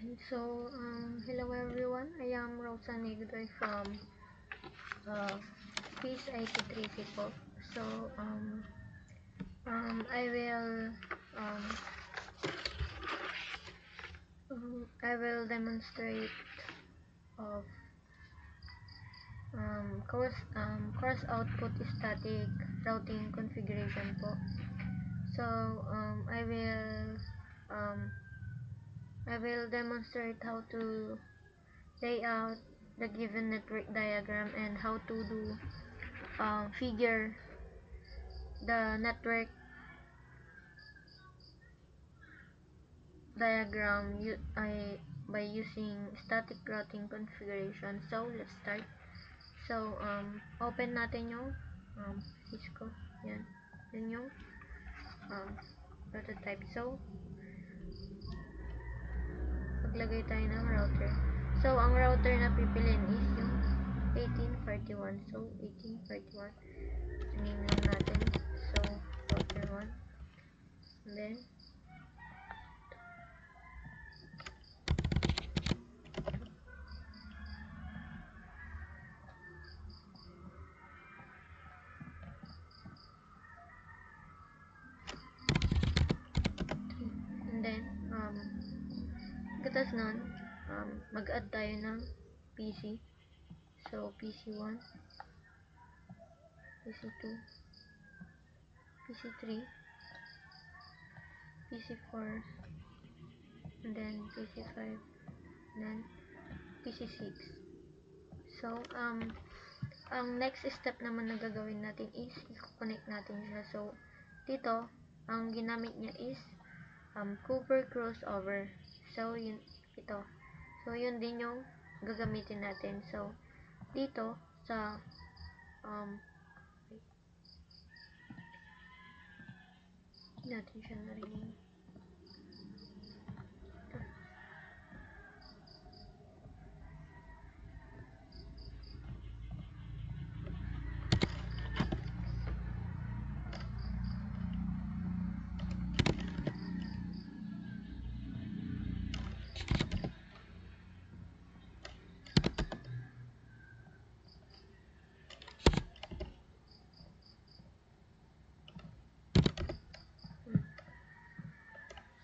So, hello everyone. I am Rosa Negdoy from Peace IT3 people. So, I will demonstrate of course output static routing configuration po. So, I will demonstrate how to lay out the given network diagram and how to do figure the network diagram by using static routing configuration. So, let's start. So, open natin yung Cisco. Yan. Yan yung prototype. So, maglagay tayo ng router. So, ang router na pipiliin is yung 1841. So, 1841. Name lang natin. So, router 1. And then, katas nun, mag-add tayo ng PC. So, PC1, PC2, PC3, PC4, and then PC5, and then PC6. So, ang next step naman na gagawin natin is i-connect natin siya. So, dito, ang ginamit niya is Cooper crossover. So, yun, ito. So, yun din yung gagamitin natin. So, dito, sa natin siya narinig.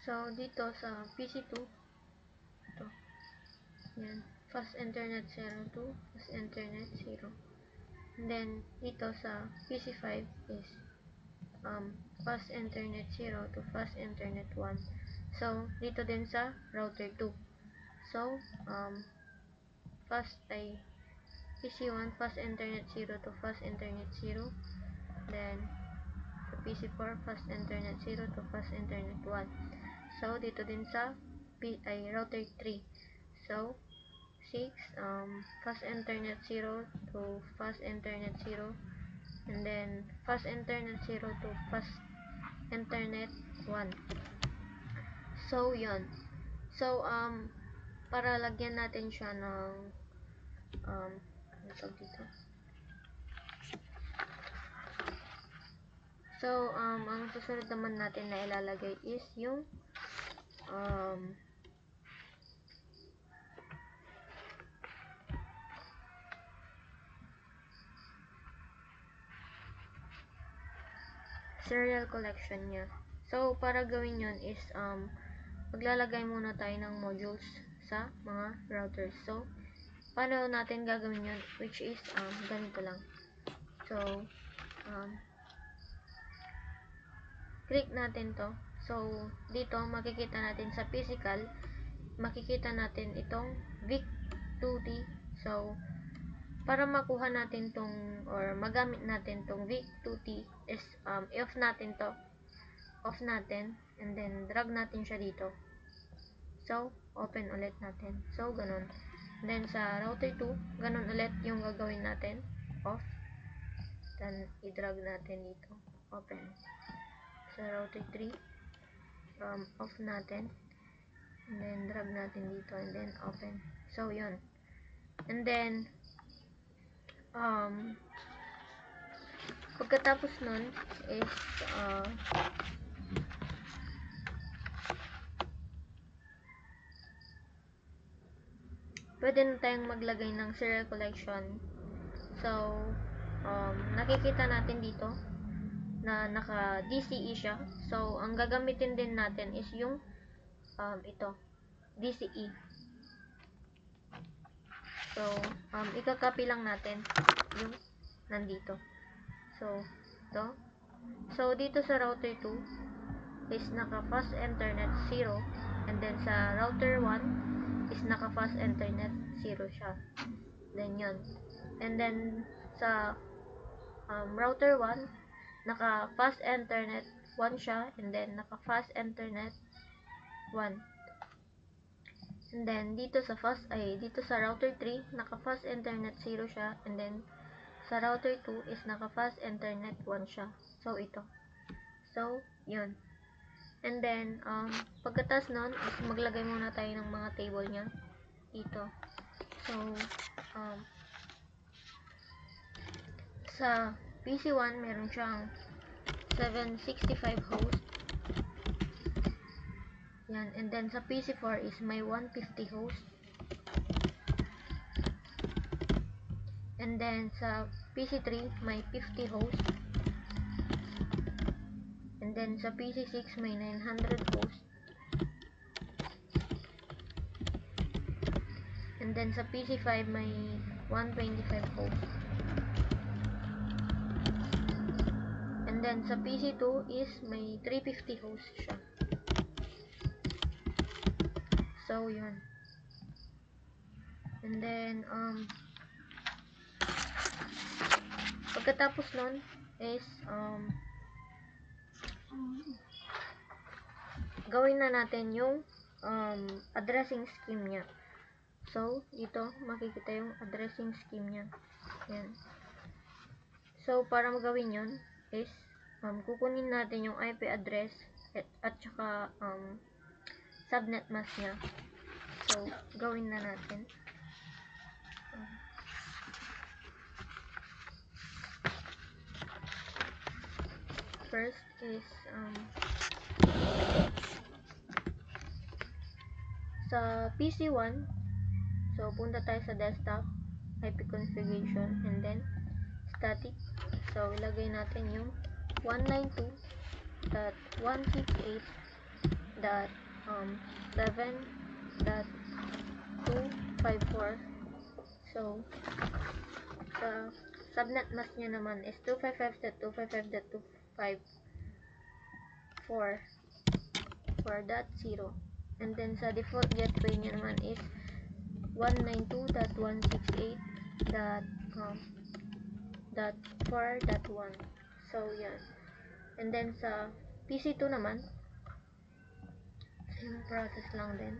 So, dito sa PC2, ito, yan, fast internet 0 to fast internet 0. And then, dito sa PC5 is fast internet 0 to fast internet 1. So, dito din sa router 2. So, PC1, fast internet 0 to fast internet 0. Then, sa PC4, fast internet 0 to fast internet 1. So, dito din sa router 3. So, 6, fast internet 0 to fast internet 0. And then, fast internet 0 to fast internet 1. So, yun. So, para lagyan natin siya ng, ano tawag dito? So, ang susunod naman natin na ilalagay is yung, serial collection niya. So, para gawin yun is, maglalagay muna tayo ng modules sa mga routers. So, paano natin gagawin yun? Which is, ganito lang. So, click natin to. So, dito, makikita natin sa physical, makikita natin itong VIC2T. So, para makuha natin tong, or magamit natin tong VIC2T is, i-off natin to. Off natin, and then, drag natin siya dito. So, open ulit natin. So, ganun. And then, sa router 2, ganun ulit yung gagawin natin. Off. Then, i-drag natin dito. Open. Sa router 3, off natin. And then, drag natin dito. And then, open. So, yun. And then, pagkatapos nun is, pwede na tayong maglagay ng serial collection. So, nakikita natin dito na naka DCE siya. So, ang gagamitin din natin is yung ito, DCE. So, ika-copy lang natin yung nandito. So, ito. So, dito sa router 2 is naka fast internet 0, and then sa router 1 is naka fast internet 0 siya. Then yun. And then sa router 1 naka fast internet 1 siya, and then naka fast internet 1. And then dito sa router 3 naka fast internet 0 siya, and then sa router 2 is naka fast internet 1 siya. So ito. So yun. And then pagkatas nun is maglagay muna tayo ng mga table niya dito. So sa PC1 meron siyang 765 host. Yan. And then sa PC4 is may 150 host. And then sa PC3 may 50 host. And then sa PC6 may 900 host. And then sa PC5 may 125 host. And then sa PC2 is may 350 host siya. So yun. And then pagkatapos nun is gawin na natin yung addressing scheme niya. So dito makikita yung addressing scheme niya. Yan. So para magawin yun is kukunin natin yung IP address at saka subnet mask niya. So gawin na natin. First is sa PC1, so punta tayo sa desktop, IP configuration, and then static. So ilagay natin yung 192.168.7.254. So sa subnet mask niya naman is 255.255.254.0. And then sa default gateway niya naman is 192.168.4.1. So yan. And then sa PC2 naman, same process lang din.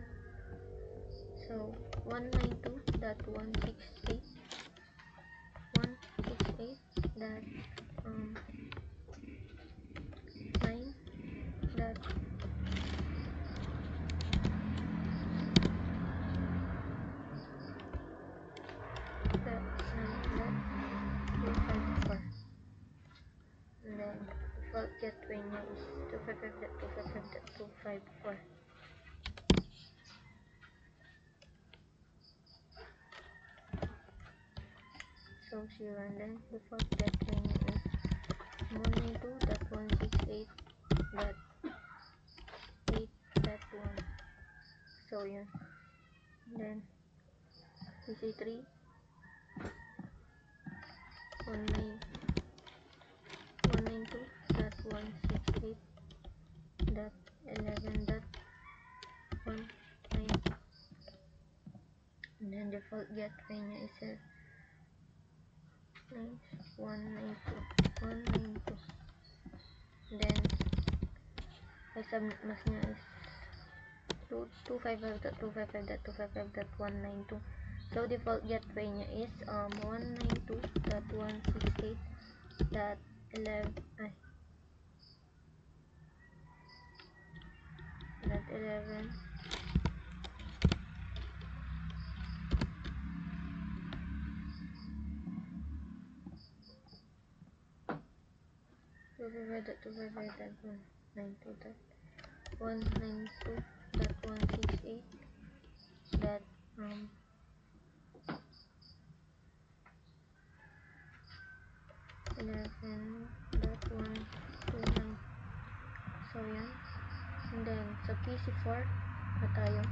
So 192.168.9. And then default gateway niya is 255.255.254. So 0, and then default gateway niya is 192.168.8.1. So yun. And then PC3 192.168.11.19. And then default gateway niya is 192. Then the subnet mask niya is 255.255.255.192. So default gateway niya is 192.168.11. BC4 na tayo.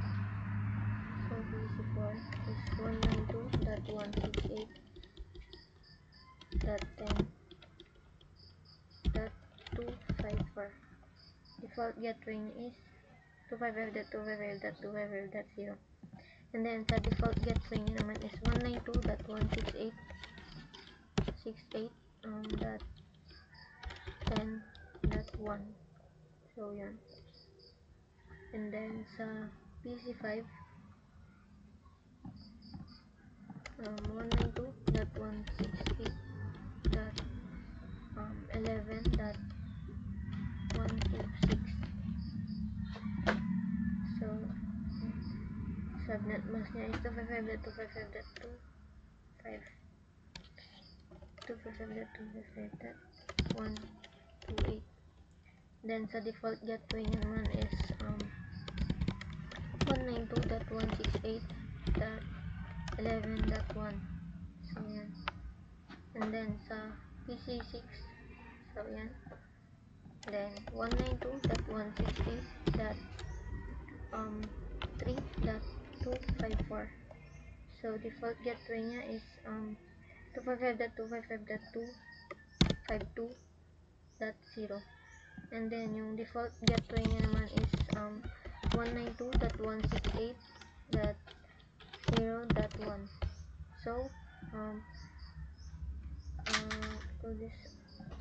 So BC4 is 192.168.10.254. Default gateway is 255.255.255.0. And then sa default gateway niya naman is 192.168.10.1. So yan. And then sa PC5 192.168.11.126. So subnet mask niya is 255.255.255.255.128. Then sa default gateway niya naman is 192.168.11.1. So yan. And then sa PC6, so yan. Then 192.168.3.254. So default gateway niya is 255.255.252.0. And then yung default gateway niya naman is 192.168.0.1. So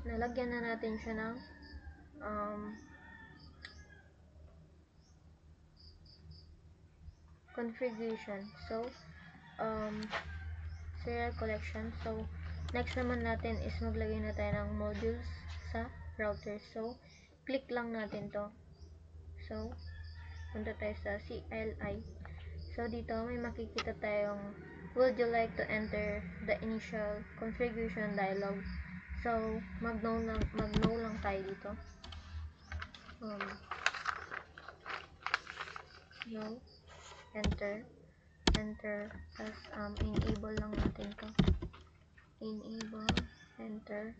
nalagyan na natin siya ng configuration. So serial collection. So next naman natin is maglagay na tayo ng modules sa router. So click lang natin to. So punta tayo sa CLI. So dito may makikita tayong would you like to enter the initial configuration dialog. So mag-no lang tayo dito. No, enter, tas enable lang natin to. Enable, enter,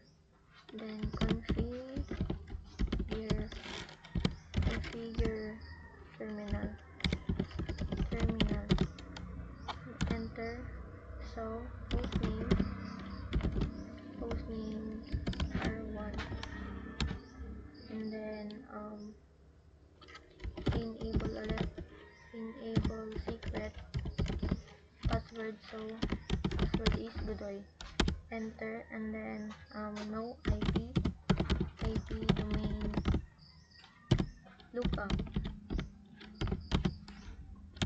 then configure terminal, enter. So hostname R1, and then enable ulit, enable secret password. So password is Godoy, enter, and then no IP domain lookup,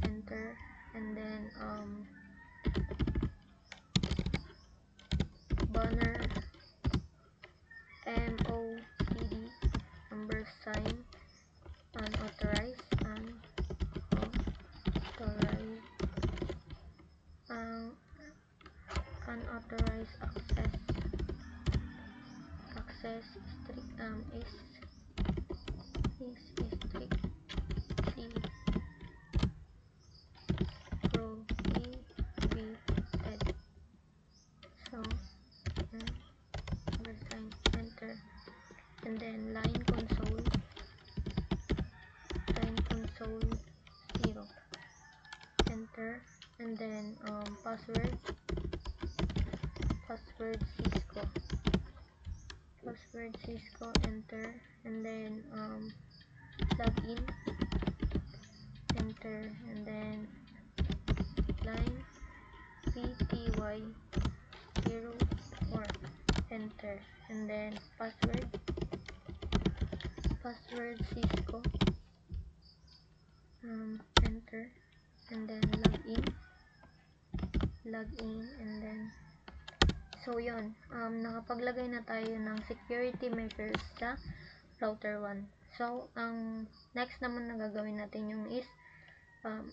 enter, and then banner MOCD & unauthorized access strict is strict prohibited. So enter, and then line console 0, enter, and then password Cisco, enter, and then login, enter, and then line PTY04, enter, and then password Cisco, enter, and then login, and then so yun, nakapaglagay na tayo ng security measures sa router 1. So ang next naman na gagawin natin yung is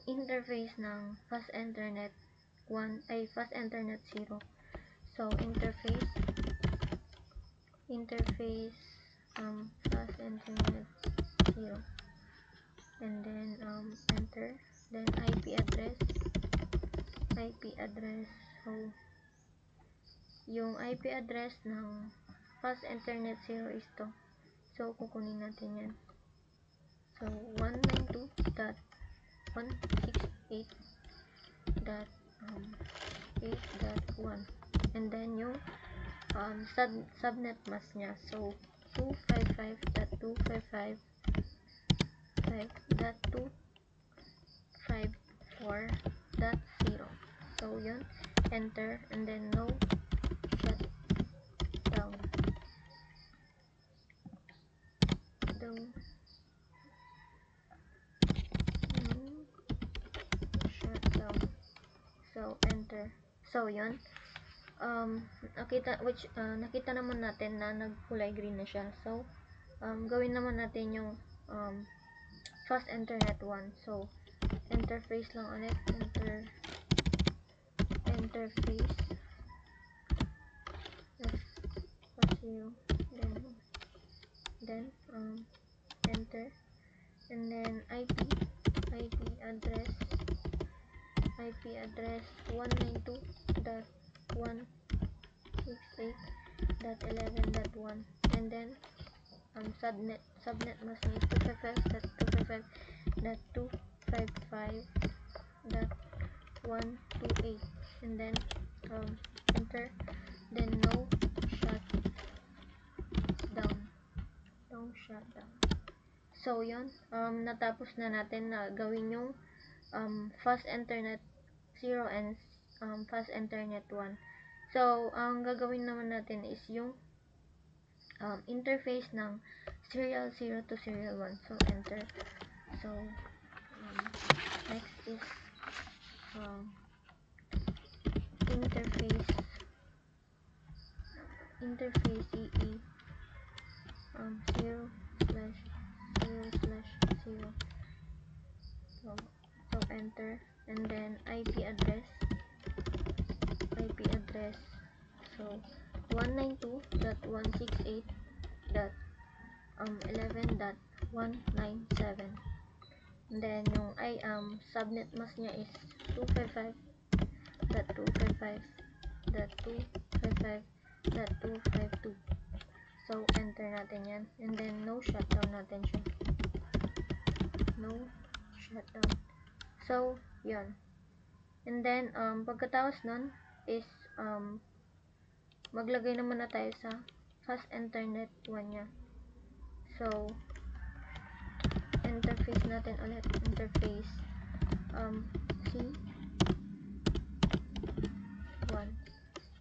interface ng fast internet 0. So interface fast internet 0, and then enter, then IP address. So yung IP address ng fast internet 0 is to. So kukunin natin yan. So 192.168.8.1, and then yung subnet mask niya. So 255.255.254.0. So yun, enter, and then no shutdown. No shutdown. So enter. So yun, nakita naman natin na nagkulay green na siya. So gawin naman natin yung fast internet 1. So interface lang ulit, interface F0, then enter, and then IP address 192.168.11.1, and then subnet mask is 255.255.255.128, and then enter, then no shutdown. So yun, natapos na natin na gawin yung fast internet 0 and fast internet 1. So ang gagawin naman natin is yung interface ng serial 0 to serial 1. So enter. So next is interface EE 0/0/0. So enter, and then IP address so 192.168.11.197, and then yung subnet mask niya is 255.255.255.252. So enter natin yan, and then no shutdown natin siya, no shutdown. So yun, and then pagkatapos nun is maglagay naman na tayo sa fast internet 1 nya. So interface natin ulit, interface C1,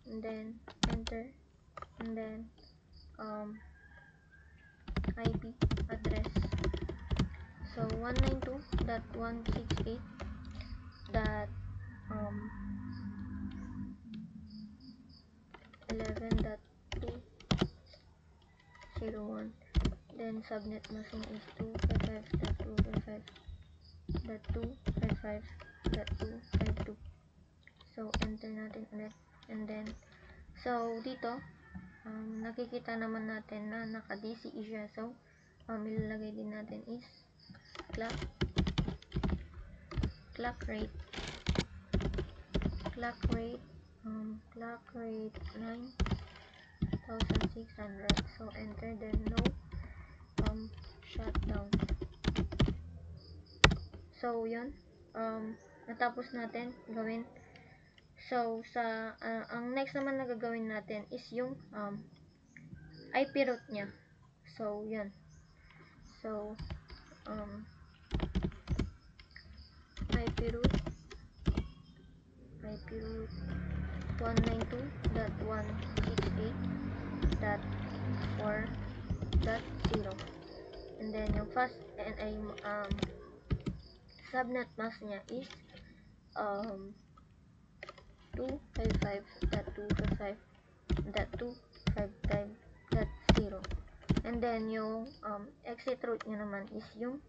and then enter, and then IP address so 192.168. that 11.201, then subnet mask is 255.255.255.252. So enter natin ulit, and then so dito nakikita naman natin na naka DCE siya. So ilalagay din natin is clock rate 9,600. So enter, then no shutdown. So yun, natapos natin gawin. So sa ang next naman na gagawin natin is yung IP route nya. So yun, so IP route 192.168.4.0, and then yung fast and subnet mask nya is 255.255.255.0, and then yung exit route nya naman is yung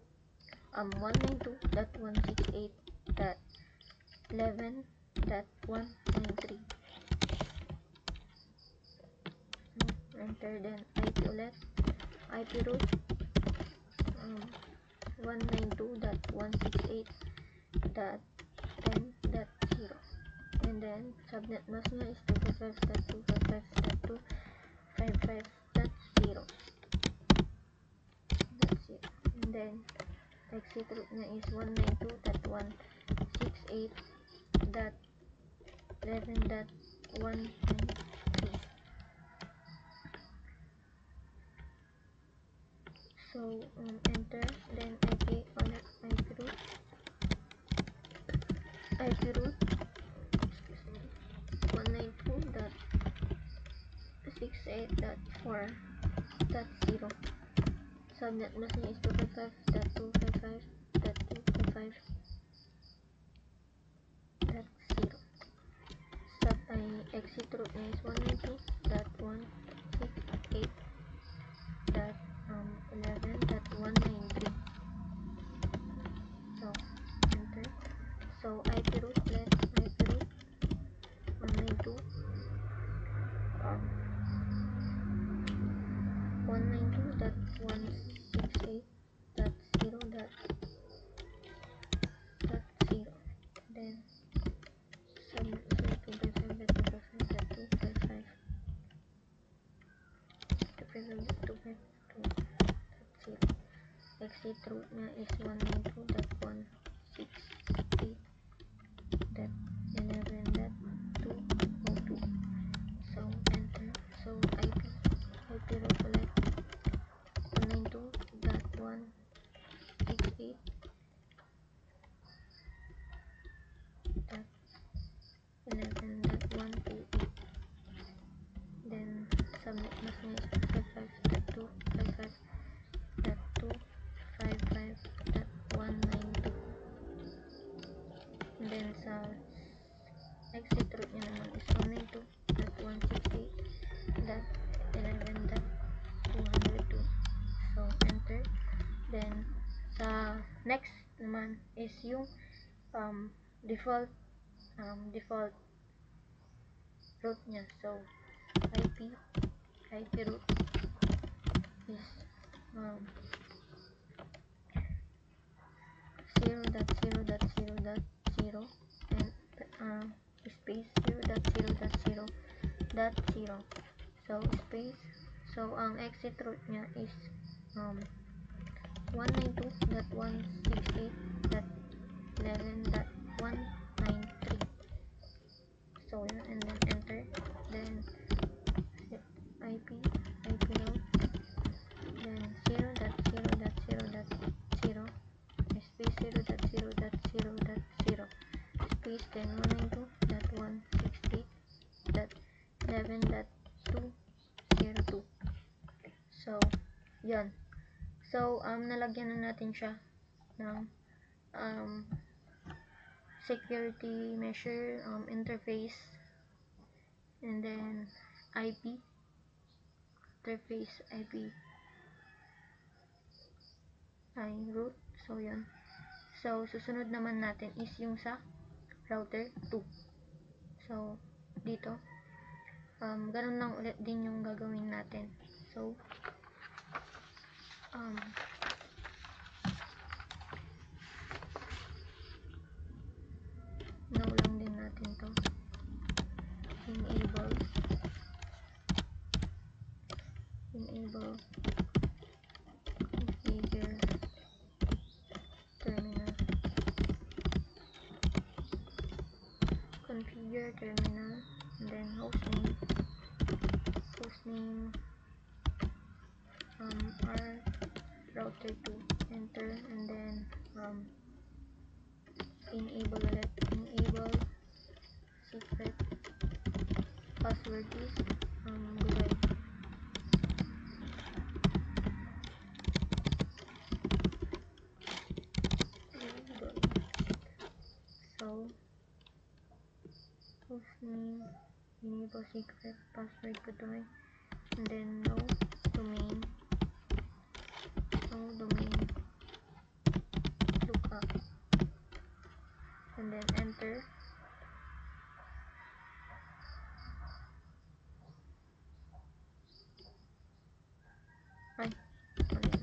192.168.11.193. Enter, then IP ulit, IP route 192.168.10.0, and then subnet mask nya is 255.255.255.0. That's it. And then exit route niya is 192.168.11.193. So enter, then IP route 192.68.4.0. Subnet mask niya is 255.255.255.0. Sub ay exit route niya is 192.168.11.193. So enter. So IP route, let IP route 192 192.168.0.0. Then subnet 255.255.255.255.2.0. Exit route niya is 192.168.11.202. So enter. So IP route ulit 192.168.11.128. Then subnet mask niya is 255.255.255.192. And then sa exit route niya naman is 192.168.11.202. So enter. Then sa next naman is yung default route niya. So IP route is 0.0.0.0 and space 0.0.0.0. So space, so ang exit route niya is 192.168.11.193. So yun, and then enter. Then IP route, then 0.0.0.0 space 0.0.0.0 space, then 192.168.11.202. So yan. So nalagyan na natin siya ng security measure, interface, and then IP interface, IP ay root. So yan. So susunod naman natin is yung sa router 2. So dito ganun lang ulit din yung gagawin natin. So no lang din natin to, enable configure terminal, and then hostname r router 2, enter, and then enable ulit, enable secret, password is Google. So hostname, enable secret, password Google, and then no domain lookup, and then enter.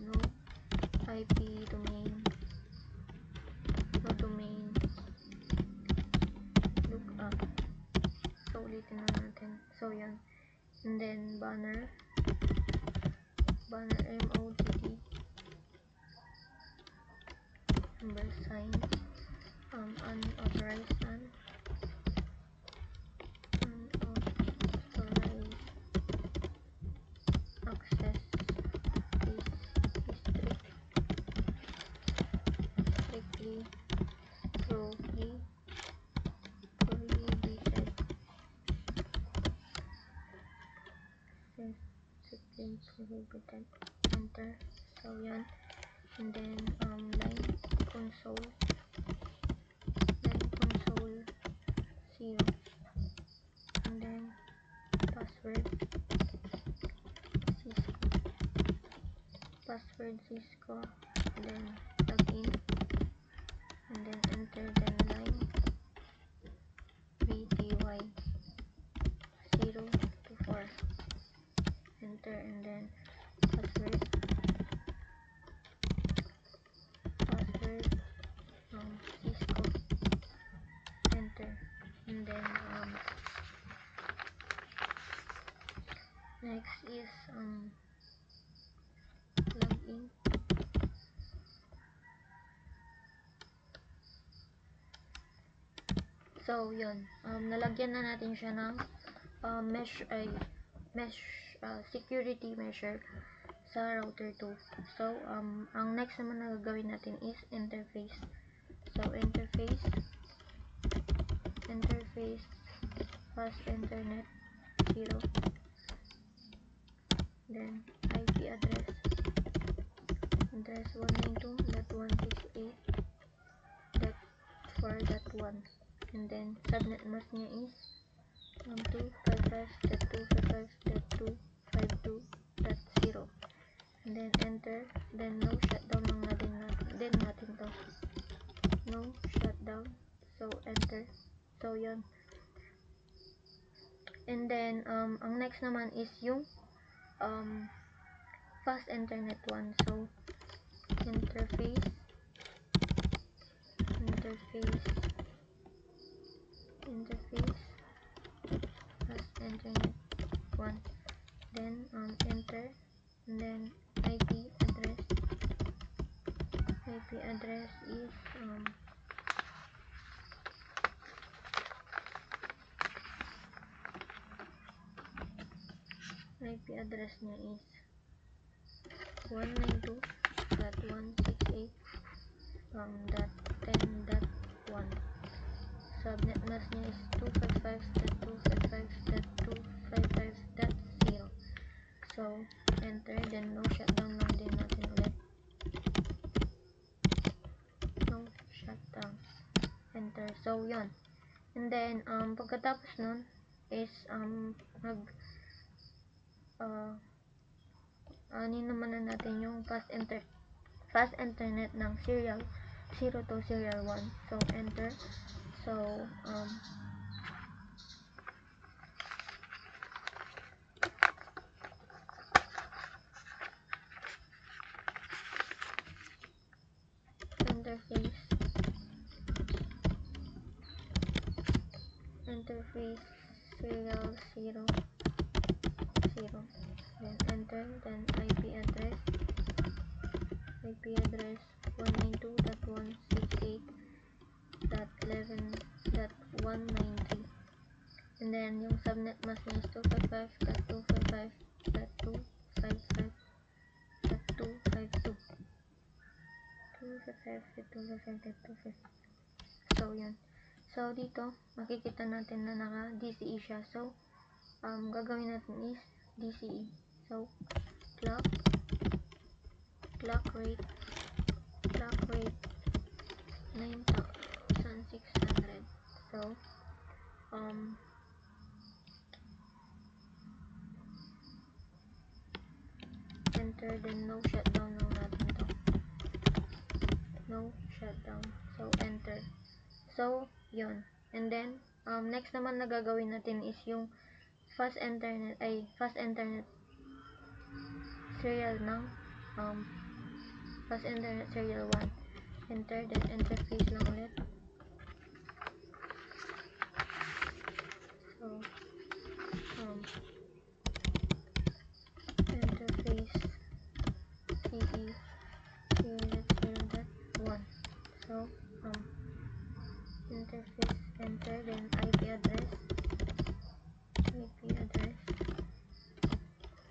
No IP domain, no domain lookup. So ulitin na natin. So yan, and then banner MODD number sign, unauthorized access is strictly prohibited. Strictly prohibited. Enter. So yan. And then line console 0, and then password Cisco, then login, and then enter, then line VTY 0 to 4, enter, and then password Cisco, enter, and then next is login. So yun, nalagyan na natin siya ng mesh security measure sa router 2. So ang next naman na gagawin natin is interface. So interface fast internet 0, then IP address 192.168.4.1, and then subnet mask niya is 255.255.252.0, and then enter, then no shutdown lang natin to, no shutdown, so enter. So yun, and then ang next naman is yung fast internet 1. So interface fast internet 1, then enter, and then IP address is IP address niya is 192.168.10.1. Subnet mask niya is 255.255.255.0. So enter, then no shutdown lang din natin ulit. No shutdown. Enter. So yun. And then pagkatapos nun is anin naman na natin yung fast internet ng serial 0 to serial 1. So enter. So interface serial 0, then enter, then IP address 192.168.11.193, and then yung subnet mask niya is 255.255.255.252. So yan. So dito makikita natin na naka DCE siya. So gagawin natin is DCE. So clock rate 9,600. So enter, then no shutdown lang natin to. No shutdown. So enter. So yun. And then next naman na gagawin natin is yung fast internet serial ng fast internet serial 1. Enter, then interface lang ulit. So interface CE 0.0.1. interface, enter, then IP address,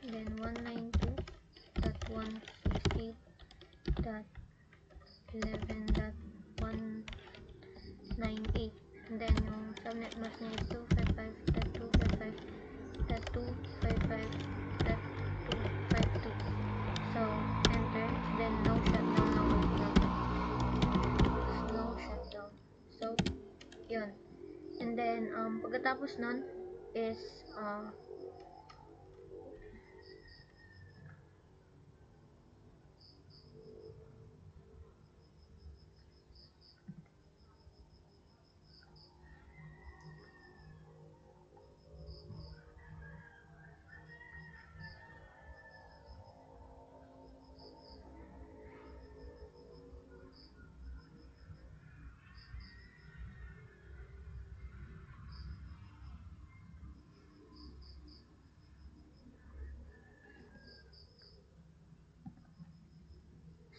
then 192.168.11.198, and then yung subnet mask niya is 255.255.255.252. So enter, then no shutdown na ulit natin. No shutdown. So yun. And then pagkatapos nun is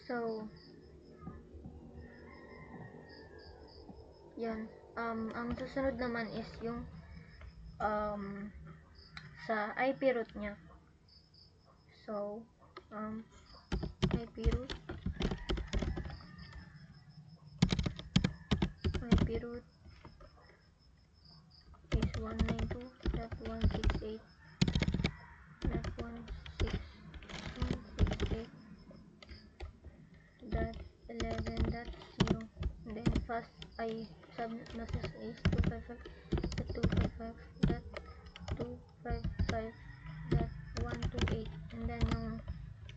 so yan. Ang susunod naman is yung sa IP root niya. So IP root is 192.168.168.11.0. Then fast subnet mask is 255.255.255.128, and then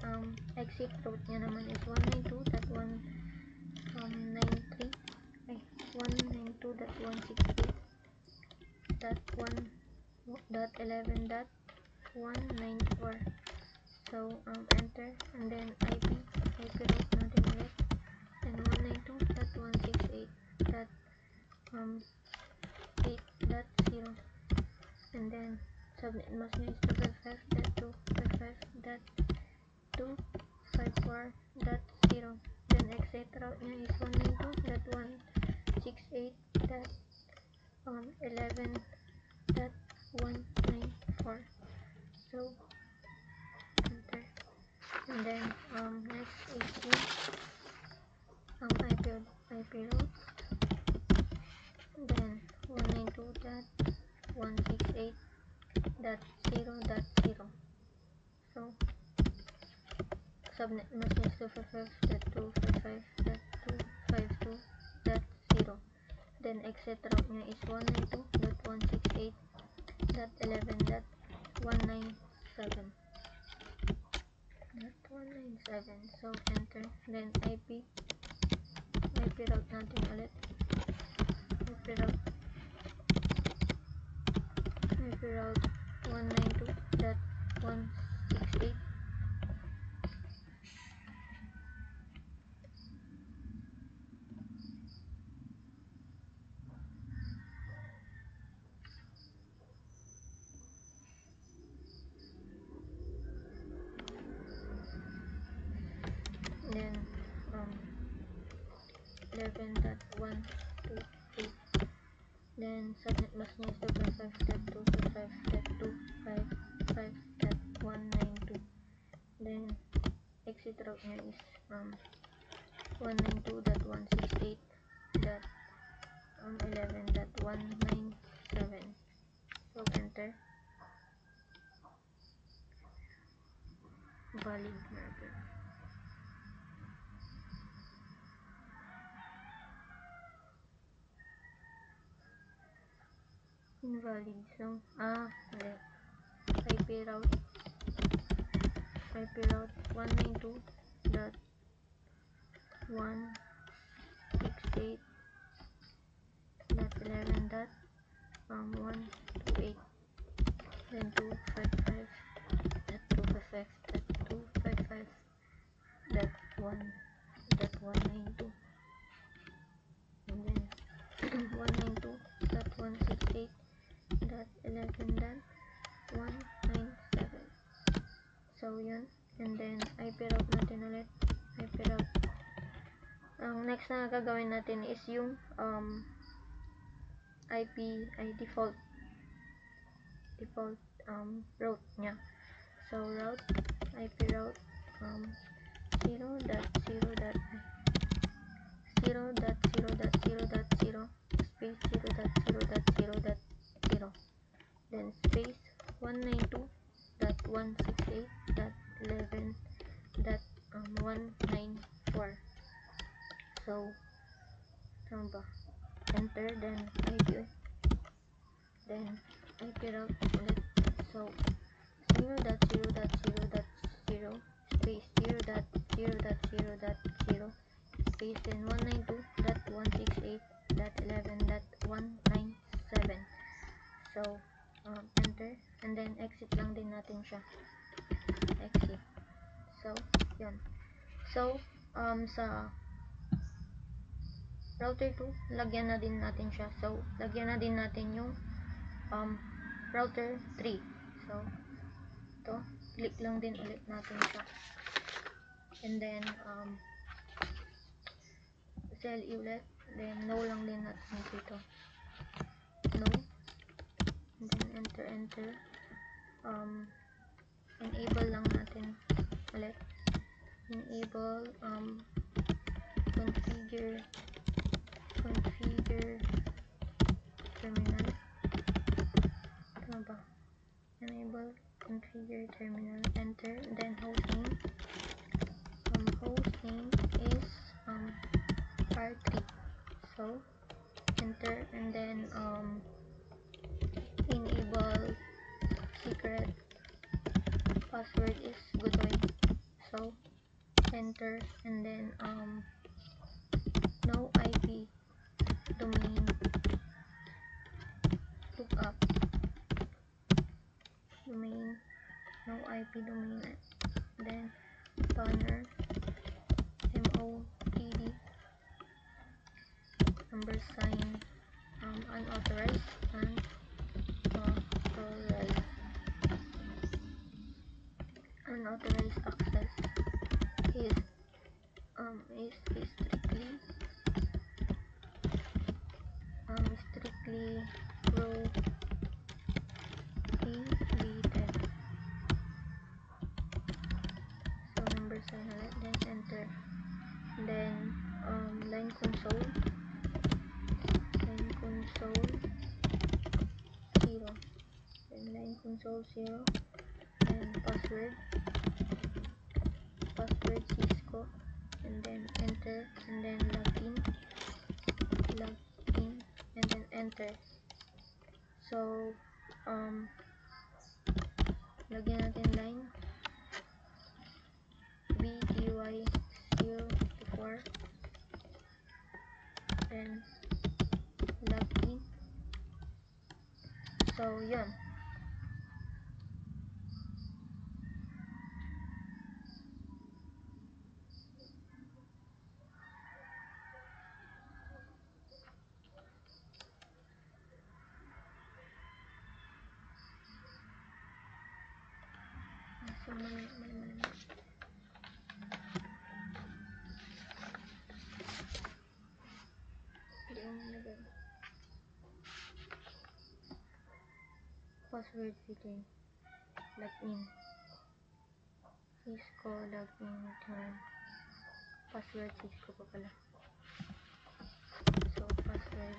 yung exit route niya naman is 192.193.1.11.194. So enter, and then IP route natin ulit, and 192.168.8.0, and then subnet mask niya is 255.255.254.0. Then exit route niya is 192.168.11.194. So enter, and then next is yung IP route, then 192.168.0.0. So subnet mask is 255.255.252.0. Then exit route niya is 192.168.11.197. So enter, then IP route natin ulit, IP route 192.168, then 11.128, then subnet mask niya is 255.255.255.192, then exit route niya is 192.168.11.197. So enter, valid natin. Invalid. So IP route 192.168.11.128, then 255.255.255.1.192, and then 192.168.11.197. So yun, and then IP route natin ulit, IP route. Ang next na gagawin natin is yung IP ay default route niya. So route, IP route 0.0.0.0.0 space 0.0.0.0 then space 192.168.11.194. So tama ba? Enter, then IP route ulit. So 0.0.0.0 space 0.0.0.0 space then 192.168.11.197. So enter, and then exit lang din natin siya. Exit. So yun. So sa router 2, lagyan na din natin siya. So lagyan na din natin yung router 3. So ito, click lang din ulit natin siya. And then CLE ulit, then no lang din natin dito. No. And then enter. Enable lang natin ulit. Enable configure terminal. Ano ba? Enable configure terminal. Enter. Then hostname. Hostname is R3. So enter, and then enable secret password is Godoy. So enter, and then no IP domain lookup domain, no IP domain, then banner MOTD number sign unauthorized access is strictly prohibited. So number sign ulit, then enter, then line console 0, then line console 0, then password Cisco, and then enter, and then login, and then enter. So lagyan natin line BTY 0 to 4, then login. So yun. So mali. Hindi ko nalagay. Password fitting. Login. Cisco login return. Password Cisco pa pala. So password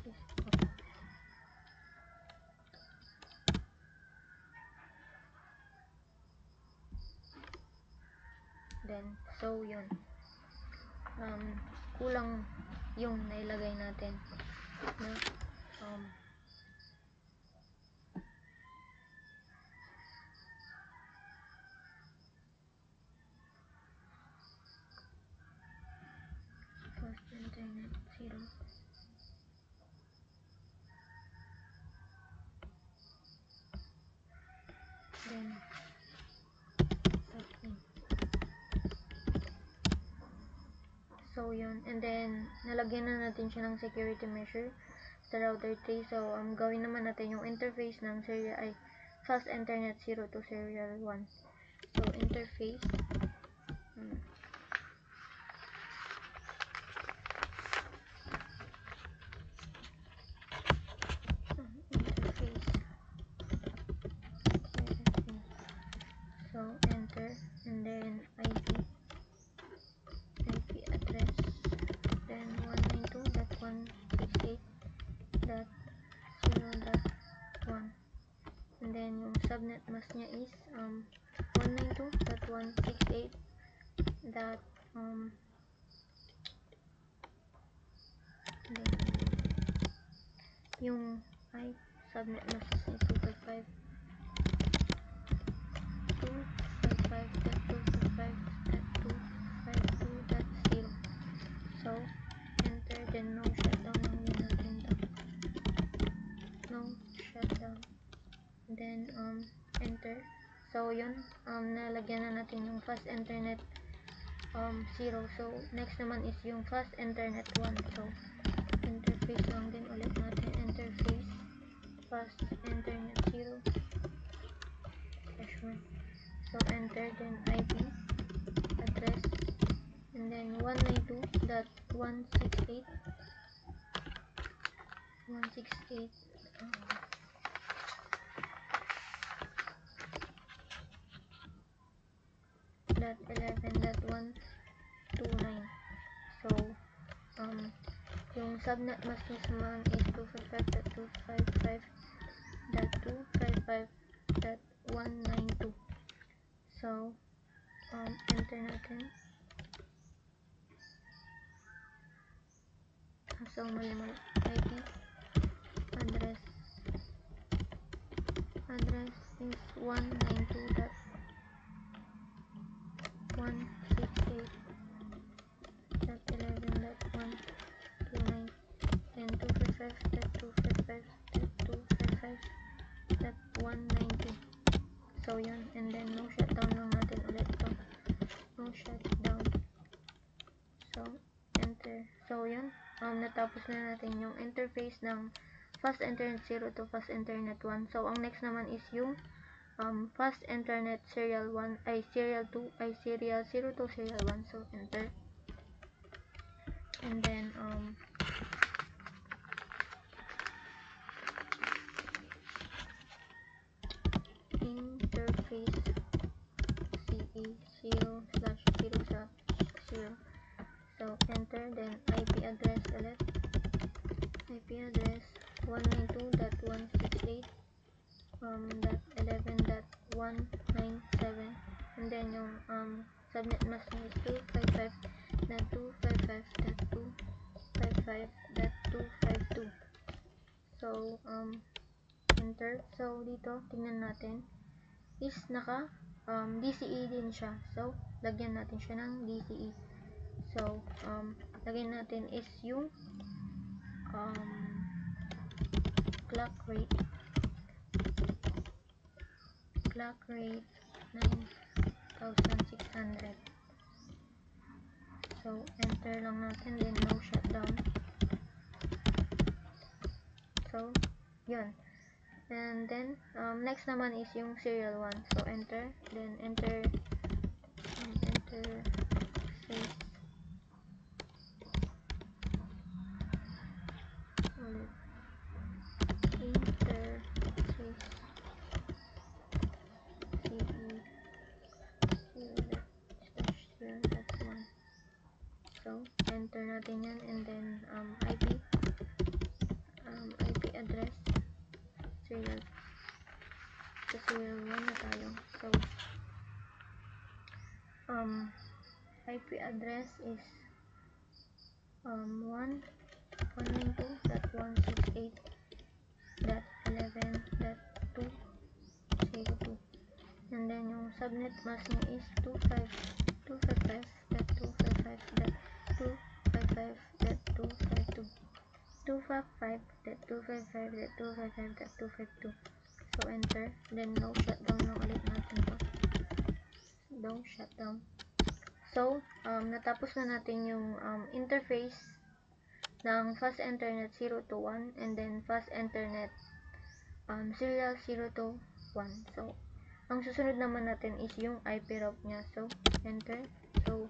Cisco. Then so yun. Kulang yung nailagay natin na first internet 0, then login. So yun, and then nalagyan na natin siya ng security measure sa router 3. So gawin naman natin yung interface ng serial ay fast internet 0 to serial 1. So interface subnet mask niya is 192.168 dot yung subnet mask is 255 255.255.252.0. So enter, then no shutdown lang din natin to, no shutdown, then enter. So yun, nalagyan na natin yung fast internet 0. So next naman is yung fast internet 1. So interface lang din ulit natin, interface fast internet 0 freshman. So enter, then IP address, and then 192.168.168 .11.129. So yung subnet mask naman is 255.255.255.192. so enter natin. So mali IP address is 192.168.11.129 and 255.255.255.190. so yun, and then no shutdown lang natin ulit to, no shutdown. So enter. So yun, natapos na natin yung interface ng fast internet 0 to fast internet 1. So ang next naman is yung fast internet serial 1 serial 2 serial 0 to serial 1. So enter, and then interface CE0/0/0. So enter, then IP address ulit, IP address 192.168.11.197, and then yung subnet mask is 255.255.255.252. so enter. So dito tingnan natin is naka DCE din siya, so lagyan natin siya ng DCE. So lagyan natin is yung clock rate 9,600. so enter lang natin, then no shutdown. So yun, and then next naman is yung serial 1. so enter, then enter face ulit, interface CE0/0/1. so enter natin yan, and then IP address serial, so serial 1 na tayo. So IP address is 192.168.11.202, and then yung subnet mask niya is 255.255.255.252 255.255.255.252. so enter, then no shutdown lang ulit natin to, no shutdown. So natapos na natin yung interface ng fast internet 0 to 1, and then fast internet serial 0 to 1. so ang susunod naman natin is yung IP route nya. So enter. So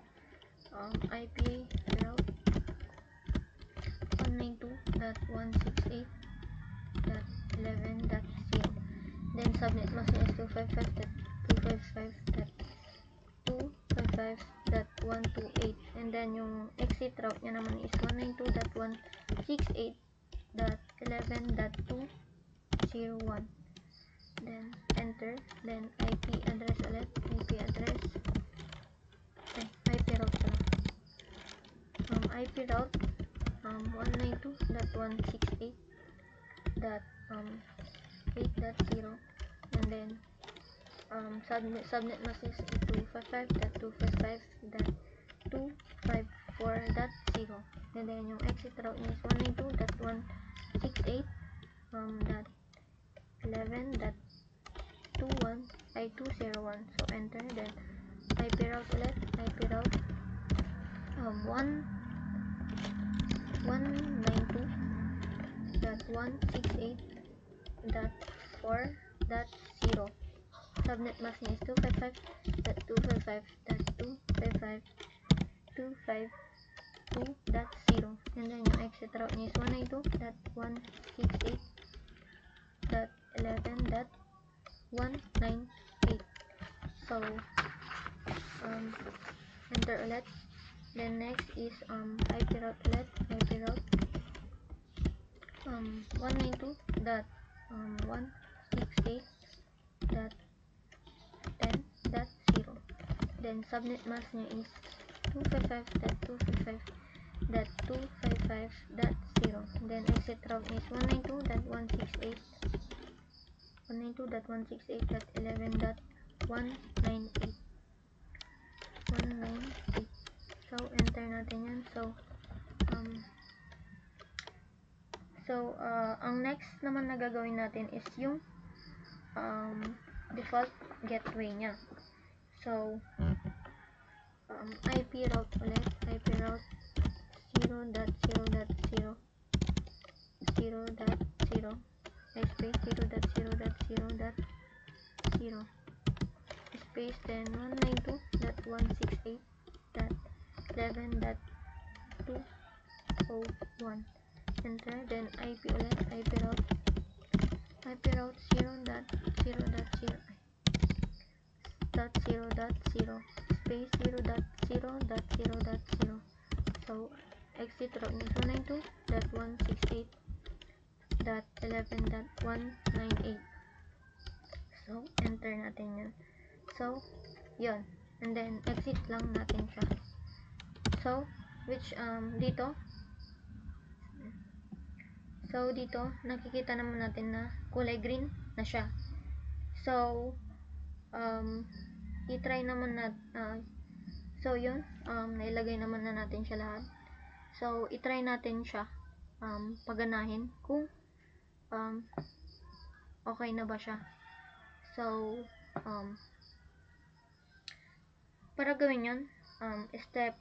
IP route 192.168.11.0, then subnet mask niya is 255.255.128, and then yung exit route niya naman is 192.168.11.201. then enter, then IP address ulit, IP address, IP route pala, IP route 192.168.8.0, and then subnet mask is 255.255.254.0, and then yung exit route niya is 192.168 dot 11.21.201. So enter, then IP route ulit, IP route 192.168.4.0. Subnet mask niya is 255.255.255.252.0, and then yung exit route niya is 192.168.11.198. so enter ulit, then next is IP route ulit, IP route 192.168.10.0, then subnet mask niya is 255.255.255.0, then exit route is 192.168.11.198. So enter natin yan. Ang next naman na gagawin natin is yung default gateway nya. So IP route ulit, IP route 0.0.0 0.0 space 0.0.0.0 space, then 192.168.11.201, enter, then IP ulit, IP route 0.0.0 space 0.0.0.0. so exit route is 192.168.11.198. so enter natin yan. So yun, and then exit lang natin siya. So which dito nakikita naman natin na kulay green na siya. So i-try naman so yun, nailagay naman na natin siya lahat. So i-try natin siya paganahin kung okay na ba siya. So para gawin yun, step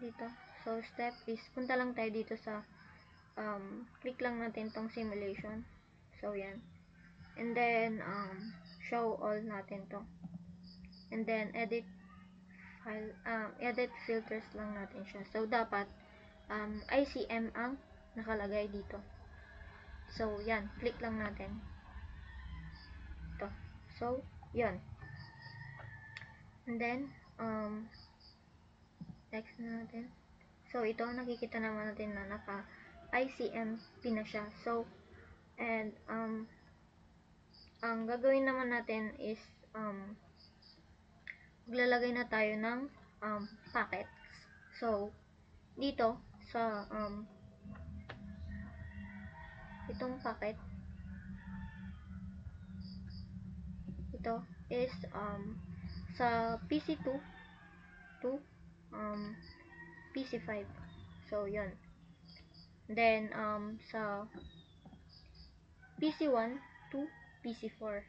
dito. So step is punta lang tayo dito sa click lang natin tong simulation. So yan, and then show all natin to, and then edit file, edit filters lang natin siya. So dapat ICM ang nakalagay dito. So yan, click lang natin ito. So yan, and then next na natin. So ito nakikita naman natin na naka ICM pin na siya. So and ang gagawin naman natin is maglalagay na tayo ng packets. So dito sa itong packet, ito is sa PC2 to PC5. So yun, then sa PC1 to PC4,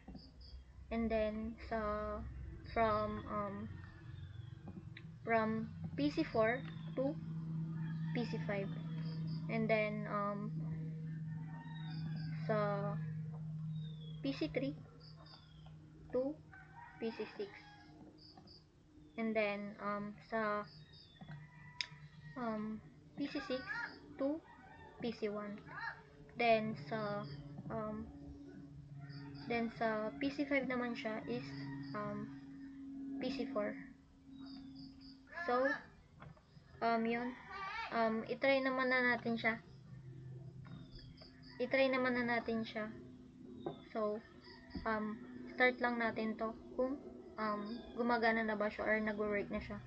and then from PC4 to PC5, and then sa PC3 to PC6, and then sa PC6 to PC1, then sa PC5 naman siya is PC4. So yun, i-try naman na natin siya. So um, start lang natin to kung gumagana na ba siya or nag-work na siya.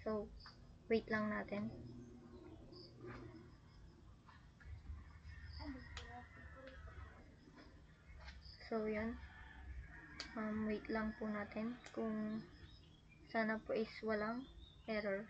So, wait lang natin. So, yan. Wait lang po natin kung sana po is walang error.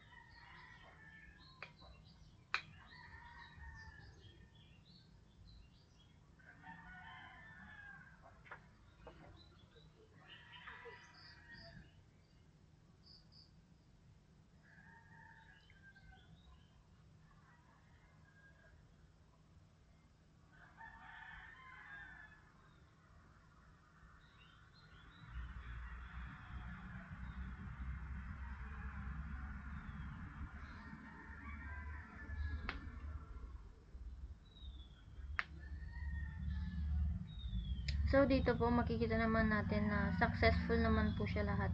So, dito po makikita naman natin na successful naman po siya lahat.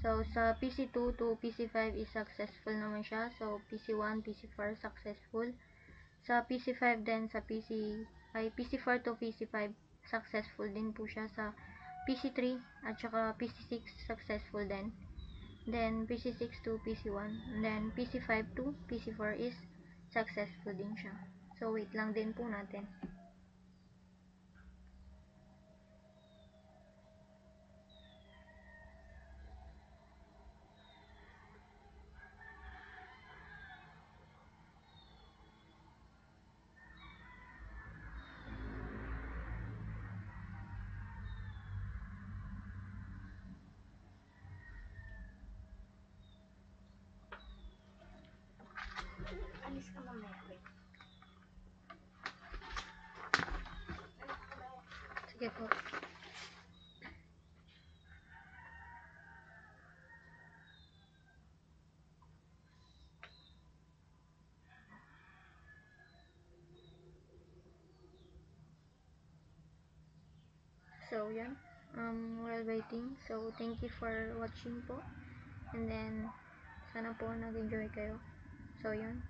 So, sa PC2 to PC5 is successful naman siya. So, PC1, PC4 successful. Sa PC5 din, sa PC4 to PC5 successful din po siya. Sa PC3 at saka PC6 successful din. Then, PC6 to PC1. And then, PC5 to PC4 is successful din siya. So, wait lang din po natin. Alis ka mamaya. Wait. Sige po. So, yan. While waiting, so, thank you for watching po. And then, sana po nag-enjoy kayo. So, yun.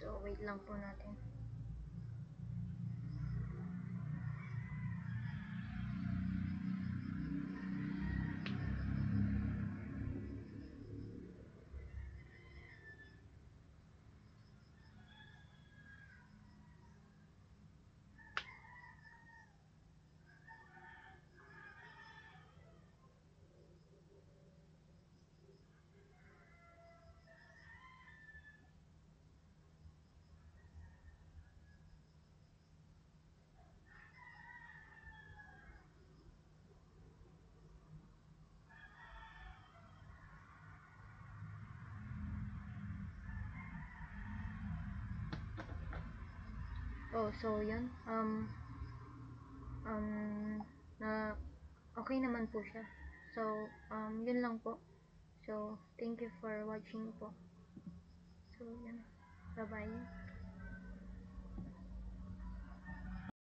So, wait lang po natin. Oh, so yun. Um, na okay naman po siya. So, yun lang po. So, thank you for watching po. So, yun. Bye-bye.